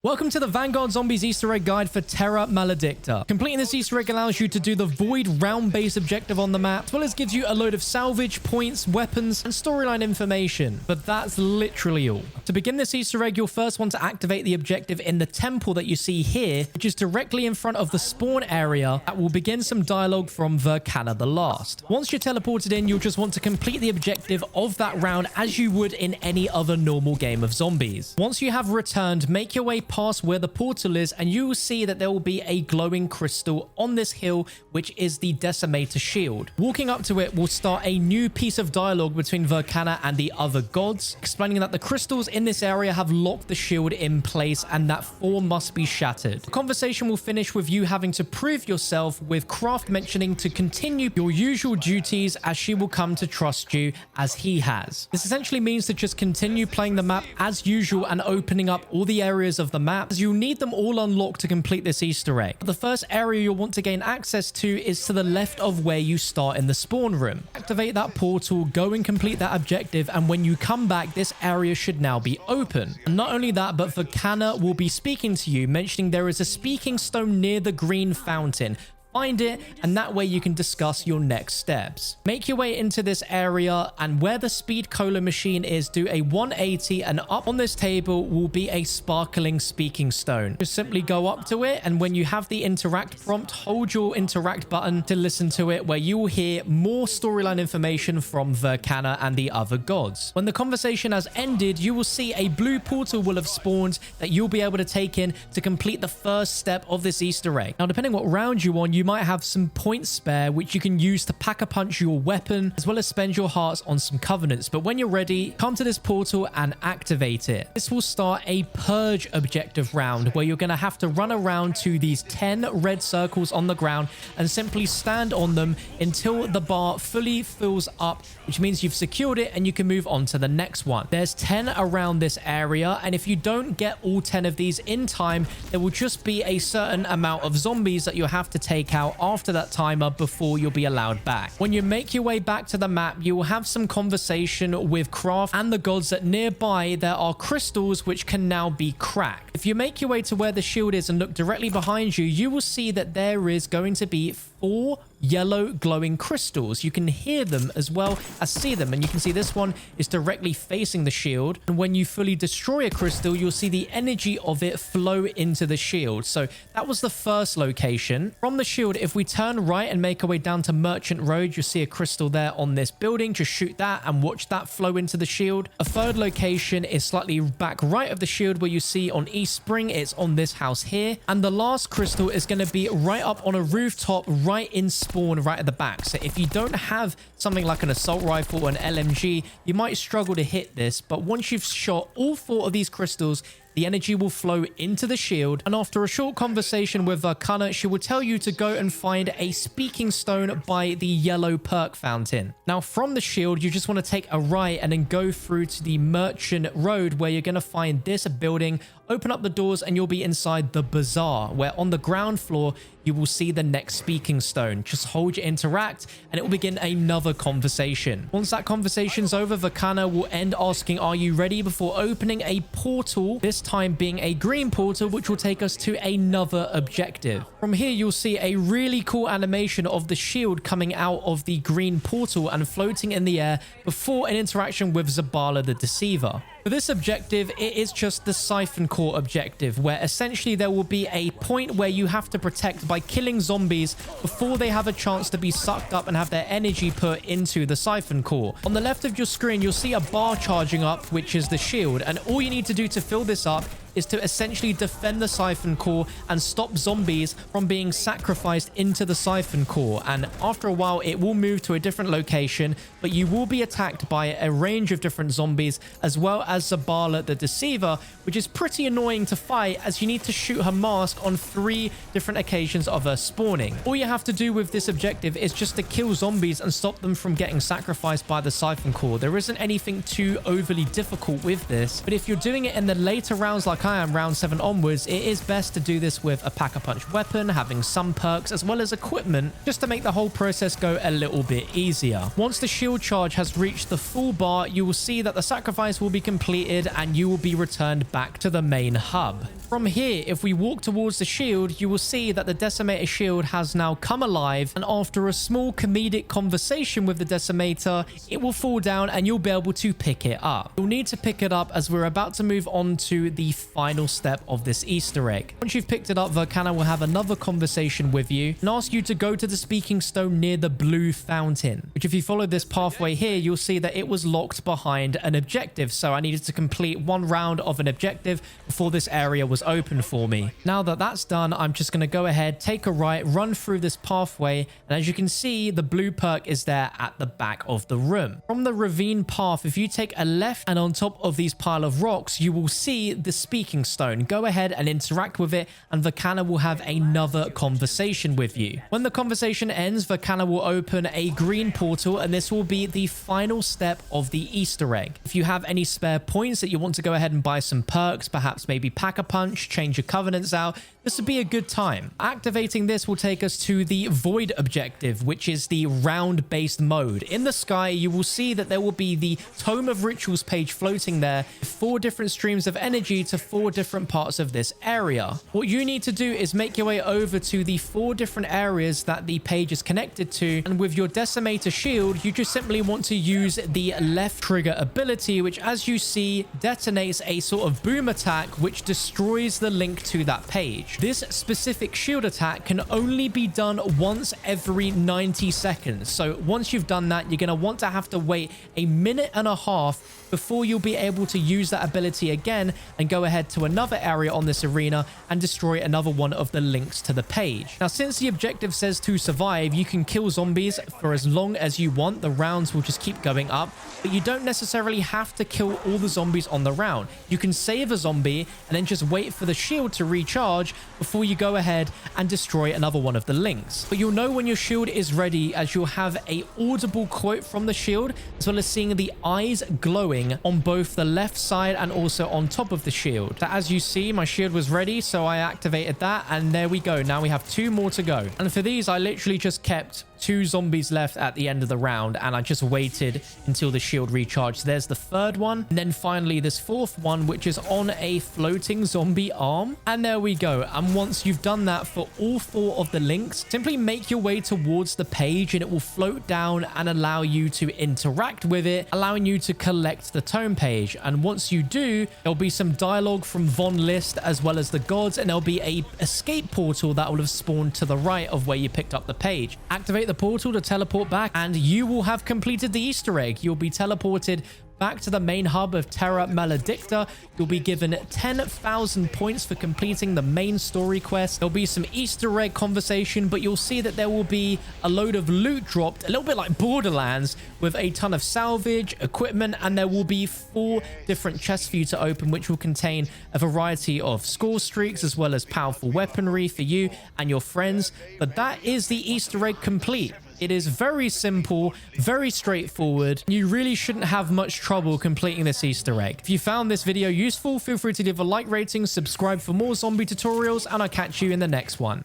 Welcome to the Vanguard Zombies Easter Egg guide for Terra Maledicta. Completing this Easter egg allows you to do the Void round-based objective on the map, as well as gives you a load of salvage, points, weapons, and storyline information. But that's literally all. To begin this Easter egg, you'll first want to activate the objective in the temple that you see here, which is directly in front of the spawn area that will begin some dialogue from Verkana the Last. Once you're teleported in, you'll just want to complete the objective of that round as you would in any other normal game of zombies. Once you have returned, make your way past where the portal is and you will see that there will be a glowing crystal on this hill, which is the Decimator shield. Walking up to it will start a new piece of dialogue between Verkana and the other gods, explaining that the crystals in this area have locked the shield in place and that 4 must be shattered. The conversation will finish with you having to prove yourself, with Craft mentioning to continue your usual duties as she will come to trust you as he has. This essentially means to just continue playing the map as usual and opening up all the areas of the map, as you'll need them all unlocked to complete this Easter egg. The first area you'll want to gain access to is to the left of where you start in the spawn room. Activate that portal, go and complete that objective, and when you come back, this area should now be open. And not only that, but Verkana will be speaking to you, mentioning there is a speaking stone near the green fountain. Find it, and that way you can discuss your next steps. Make your way into this area, and where the speed cola machine is, do a 180, and up on this table will be a sparkling speaking stone. Just simply go up to it, and when you have the interact prompt, hold your interact button to listen to it, where you will hear more storyline information from Verkana and the other gods. When the conversation has ended, you will see a blue portal will have spawned that you'll be able to take in to complete the first step of this Easter egg. Now, depending what round you're on, you might have some points spare, which you can use to pack-a-punch your weapon, as well as spend your hearts on some covenants. But when you're ready, come to this portal and activate it. This will start a purge objective round, where you're going to have to run around to these 10 red circles on the ground and simply stand on them until the bar fully fills up, which means you've secured it and you can move on to the next one. There's 10 around this area, and if you don't get all 10 of these in time, there will just be a certain amount of zombies that you'll have to take out after that timer before you'll be allowed back. When you make your way back to the map, you will have some conversation with Craft and the gods that nearby there are crystals which can now be cracked. If you make your way to where the shield is and look directly behind you, you will see that there is going to be 4 yellow glowing crystals. You can hear them as well as see them, and you can see this one is directly facing the shield, and when you fully destroy a crystal, you'll see the energy of it flow into the shield. So that was the first location. From the shield, if we turn right and make our way down to Merchant Road, you'll see a crystal there on this building. Just shoot that and watch that flow into the shield. A third location is slightly back right of the shield, where you see on East Spring, it's on this house here, and the last crystal is going to be right up on a rooftop right in spawn right at the back. So if you don't have something like an assault rifle or an LMG, you might struggle to hit this, but once you've shot all 4 of these crystals, the energy will flow into the shield, and after a short conversation with Verkana, she will tell you to go and find a speaking stone by the yellow perk fountain. Now, from the shield, you just want to take a right and then go through to the Merchant Road, where you're going to find this building. Open up the doors and you'll be inside the bazaar, where on the ground floor you will see the next speaking stone. Just hold your interact and it will begin another conversation. Once that conversation's over, Verkana will end asking, "Are you ready?" before opening a portal, this time being a green portal, which will take us to another objective. From here, you'll see a really cool animation of the shield coming out of the green portal and floating in the air before an interaction with Zabala the Deceiver. For this objective, it is just the Siphon Core objective, where essentially there will be a point where you have to protect by killing zombies before they have a chance to be sucked up and have their energy put into the Siphon Core. On the left of your screen, you'll see a bar charging up, which is the shield, and all you need to do to fill this up is to essentially defend the Siphon Core and stop zombies from being sacrificed into the Siphon Core. And after a while, it will move to a different location, but you will be attacked by a range of different zombies, as well as Zabala the Deceiver, which is pretty annoying to fight, as you need to shoot her mask on 3 different occasions of her spawning. All you have to do with this objective is just to kill zombies and stop them from getting sacrificed by the Siphon Core. There isn't anything too overly difficult with this, but if you're doing it in the later rounds like higher and round 7 onwards, it is best to do this with a pack-a-punch weapon, having some perks as well as equipment, just to make the whole process go a little bit easier. Once the shield charge has reached the full bar, you will see that the sacrifice will be completed and you will be returned back to the main hub. From here, if we walk towards the shield, you will see that the Decimator shield has now come alive, and after a small comedic conversation with the Decimator, it will fall down and you'll be able to pick it up. You'll need to pick it up as we're about to move on to the final step of this Easter egg. Once you've picked it up, Volcana will have another conversation with you and ask you to go to the speaking stone near the blue fountain, which if you follow this pathway here, you'll see that it was locked behind an objective. So I needed to complete 1 round of an objective before this area was open for me. Now that that's done, I'm just going to go ahead, take a right, run through this pathway, and as you can see, the blue perk is there at the back of the room. From the ravine path, if you take a left and on top of these pile of rocks, you will see the speaking stone. Go ahead and interact with it, and Volcana will have another conversation with you. When the conversation ends, Volcana will open a green portal, and this will be the final step of the Easter egg. If you have any spare points that you want to go ahead and buy some perks, perhaps maybe Pack-a-Punch, change your covenants out, this would be a good time. Activating this will take us to the Void objective, which is the round-based mode. In the sky, you will see that there will be the Tome of Rituals page floating there, 4 different streams of energy to 4 different parts of this area. What you need to do is make your way over to the 4 different areas that the page is connected to, and with your Decimator shield, you just simply want to use the left trigger ability, which as you see, detonates a sort of boom attack, which destroys the link to that page. This specific shield attack can only be done once every 90 seconds. So once you've done that, you're going to want to have to wait a minute and a half before you'll be able to use that ability again and go ahead to another area on this arena and destroy another one of the links to the page. Now, since the objective says to survive, you can kill zombies for as long as you want. The rounds will just keep going up, but you don't necessarily have to kill all the zombies on the round. You can save a zombie and then just wait for the shield to recharge before you go ahead and destroy another one of the links. But you'll know when your shield is ready, as you'll have a audible quote from the shield, as well as seeing the eyes glowing on both the left side and also on top of the shield. So as you see, my shield was ready, so I activated that, and there we go. Now we have 2 more to go. And for these, I literally just kept 2 zombies left at the end of the round, and I just waited until the shield recharged. There's the 3rd one, and then finally this 4th one, which is on a floating zombie arm. And there we go. And once you've done that for all 4 of the links, simply make your way towards the page and it will float down and allow you to interact with it, allowing you to collect the tome page. And once you do, there'll be some dialogue from Von List as well as the gods, and there'll be a escape portal that will have spawned to the right of where you picked up the page. Activate the portal to teleport back, and you will have completed the Easter egg. You'll be teleported back to the main hub of Terra Maledicta. You'll be given 10,000 points for completing the main story quest. There'll be some Easter egg conversation, but you'll see that there will be a load of loot dropped, a little bit like Borderlands, with a ton of salvage, equipment, and there will be 4 different chests for you to open, which will contain a variety of score streaks as well as powerful weaponry for you and your friends. But that is the Easter egg complete. It is very simple, very straightforward. You really shouldn't have much trouble completing this Easter egg. If you found this video useful, feel free to leave a like rating, subscribe for more zombie tutorials, and I'll catch you in the next one.